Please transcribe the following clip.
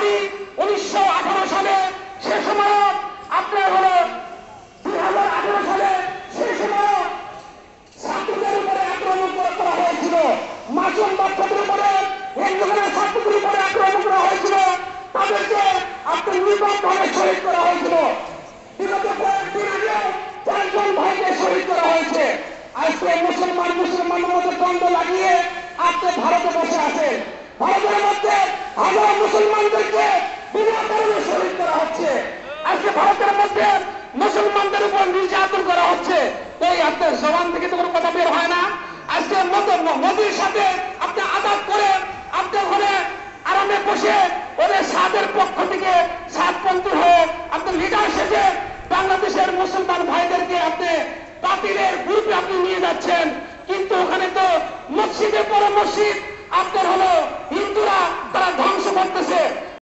দাবি 1918 সালে, সে সময় আপনার হলো 2018 সালে, সে সময় ছাত্রদের উপরে আক্রমণ করা হয়েছিল, মাসুম বাচ্চাদের উপরে, হিন্দুদের ছাত্রদের উপরে আক্রমণ করা হয়েছিল, তাদেরকে আপনার নির্মমভাবে শহীদ করা হয়েছিল। বিগত কয়েকদিন আগে 4 জন ভাইকে শহীদ করা হয়েছে। আজকে মুসলমানের মধ্যে দ্বন্দ্ব লাগিয়ে আপনি ভারতে বসে আছেন। ভারতের মধ্যে হাজার মুসলমানদেরকে বিনা কারণে শহীদ করা হচ্ছে। আজকে ভারতের মধ্যে মুসলমানদের উপর নির্যাতন করা হচ্ছে। এই আপনার জবান থেকে তো কোনো কথা বের হয় না। আজকে মোদীর সাথে আপনি আদাত করে আপনার ঘরে আরামে বসে ওদের সাদের পক্ষ থেকে সাতপন্থী হয়ে আপনার লিডার সেজে বাংলাদেশের মুসলমান ভাইদেরকে আপনি বাতিলের গ্রুপে আপনি নিয়ে যাচ্ছেন। কিন্তু ওখানে তো মসজিদের পরে মসজিদ আপনার হলো হিন্দুরা তারা ধ্বংস করতেছে।